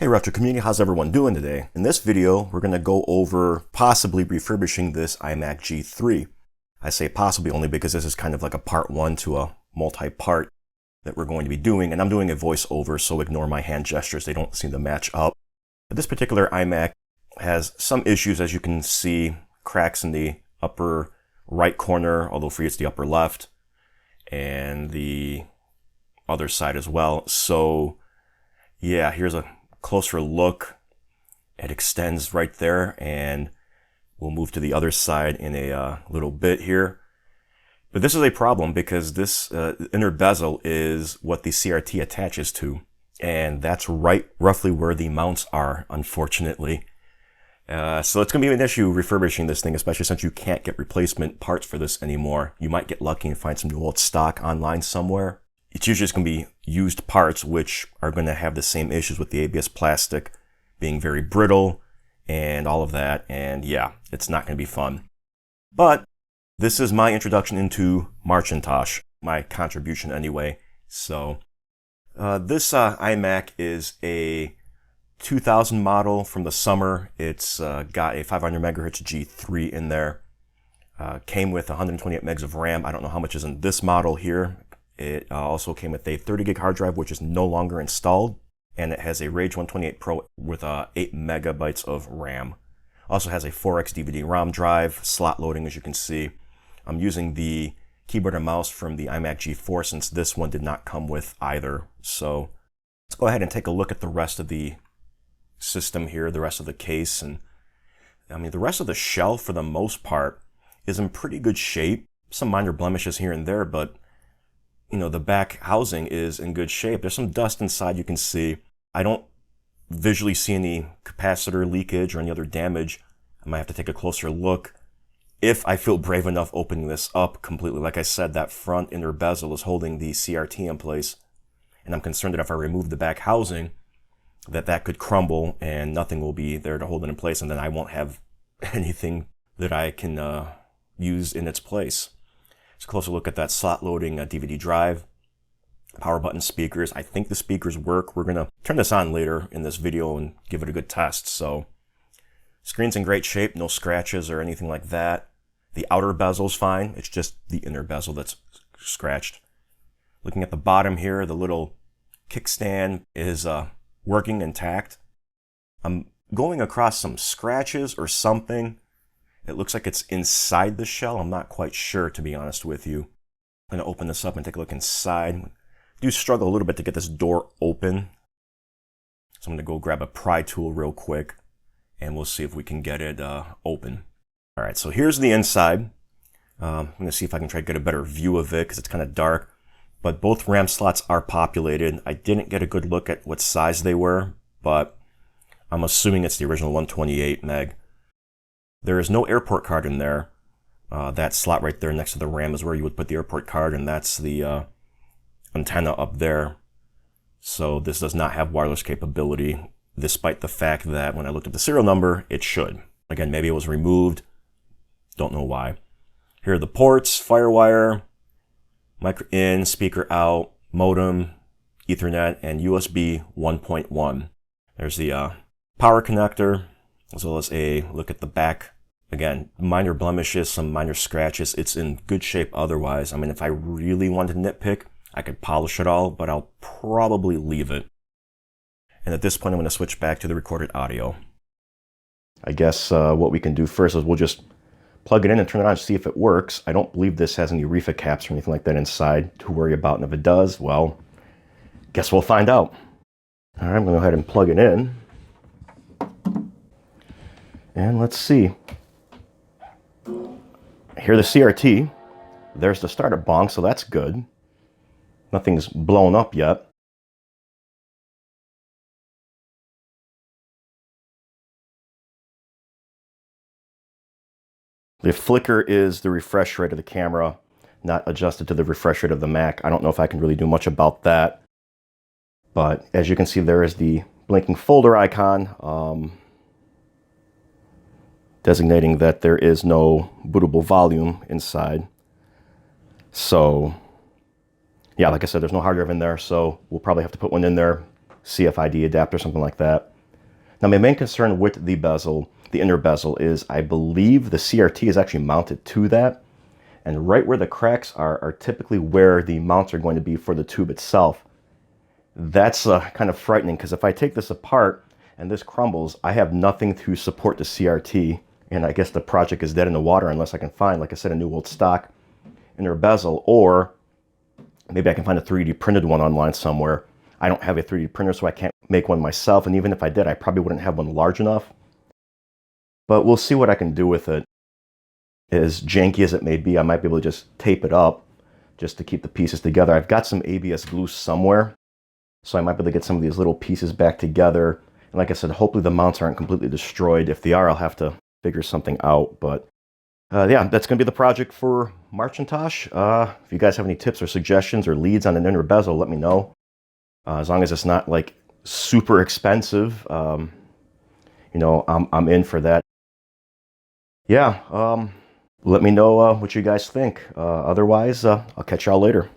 Hey Retro community, how's everyone doing today? In this video, we're going to go over possibly refurbishing this iMac G3. I say possibly only because this is kind of like a part one to a multi-part that we're going to be doing, and I'm doing a voiceover, so ignore my hand gestures, they don't seem to match up. But this particular iMac has some issues, as you can see, cracks in the upper right corner, although for you it's the upper left, and the other side as well. So yeah, here's a closer look. It extends right there, and we'll move to the other side in a little bit here. But this is a problem because this inner bezel is what the CRT attaches to, and that's roughly where the mounts are, unfortunately. So it's going to be an issue refurbishing this thing, especially since you can't get replacement parts for this anymore. You might get lucky and find some new old stock online somewhere. It's usually just going to be used parts, which are going to have the same issues with the ABS plastic being very brittle and all of that. And yeah, it's not going to be fun. But this is my introduction into MARCHintosh, my contribution anyway. So this iMac is a 2000 model from the summer. It's got a 500 megahertz G3 in there. Came with 128 megs of RAM. I don't know how much is in this model here. It also came with a 30 gig hard drive, which is no longer installed, and it has a Rage 128 Pro with 8 megabytes of RAM. Also has a 4x DVD-ROM drive, slot loading, as you can see. I'm using the keyboard and mouse from the iMac G4 since this one did not come with either. So let's go ahead and take a look at the rest of the system here, the rest of the case. And I mean, the rest of the shell, for the most part, is in pretty good shape. Some minor blemishes here and there, but you know, the back housing is in good shape. There's some dust inside, you can see. I don't visually see any capacitor leakage or any other damage. I might have to take a closer look if I feel brave enough opening this up completely. Like I said, that front inner bezel is holding the CRT in place, and I'm concerned that if I remove the back housing, that could crumble and nothing will be there to hold it in place, and then I won't have anything that I can use in its place. It's a closer look at that slot loading DVD drive, power button, speakers. I think the speakers work. We're going to turn this on later in this video and give it a good test. So screen's in great shape, no scratches or anything like that. The outer bezel's fine. It's just the inner bezel that's scratched. Looking at the bottom here, the little kickstand is working intact. I'm going across some scratches or something. It looks like it's inside the shell. I'm not quite sure, to be honest with you. I'm going to open this up and take a look inside. I do struggle a little bit to get this door open. So I'm going to go grab a pry tool real quick, and we'll see if we can get it open. All right, so here's the inside. I'm going to see if I can try to get a better view of it because it's kind of dark. But both RAM slots are populated. I didn't get a good look at what size they were, but I'm assuming it's the original 128 meg. There is no airport card in there. That slot right there next to the RAM is where you would put the airport card, and that's the antenna up there. So this does not have wireless capability, despite the fact that when I looked at the serial number, it should. Again, maybe it was removed. Don't know why. Here are the ports: FireWire, micro in, speaker out, modem, Ethernet, and USB 1.1. There's the power connector, as well as a look at the back. Again, minor blemishes, some minor scratches. It's in good shape otherwise. I mean, if I really wanted to nitpick, I could polish it all, but I'll probably leave it. And at this point, I'm going to switch back to the recorded audio. I guess what we can do first is we'll just plug it in and turn it on to see if it works. I don't believe this has any reefa caps or anything like that inside to worry about, and if it does, well, guess we'll find out. All right, I'm going to go ahead and plug it in. And let's see. Here the CRT. There's the starter bong, so that's good. Nothing's blown up yet. The flicker is the refresh rate of the camera, not adjusted to the refresh rate of the Mac. I don't know if I can really do much about that. But as you can see, there is the blinking folder icon. Designating that there is no bootable volume inside. So yeah, like I said, there's no hard drive in there, so we'll probably have to put one in there CFID adapter, something like that. Now, my main concern with the bezel, the inner bezel, is I believe the CRT is actually mounted to that. And right where the cracks are typically where the mounts are going to be for the tube itself. That's kind of frightening, because if I take this apart and this crumbles, I have nothing to support the CRT. And I guess the project is dead in the water unless I can find, like I said, a new old stock inner bezel, or maybe I can find a 3D printed one online somewhere. I don't have a 3D printer, so I can't make one myself. And even if I did, I probably wouldn't have one large enough. But we'll see what I can do with it. As janky as it may be, I might be able to just tape it up just to keep the pieces together. I've got some ABS glue somewhere, so I might be able to get some of these little pieces back together. And like I said, hopefully the mounts aren't completely destroyed. If they are, I'll have to figure something out. But yeah, that's going to be the project for MARCHintosh. If you guys have any tips or suggestions or leads on an inner bezel, let me know. As long as it's not like super expensive, you know, I'm in for that. Yeah, let me know what you guys think. Otherwise, I'll catch y'all later.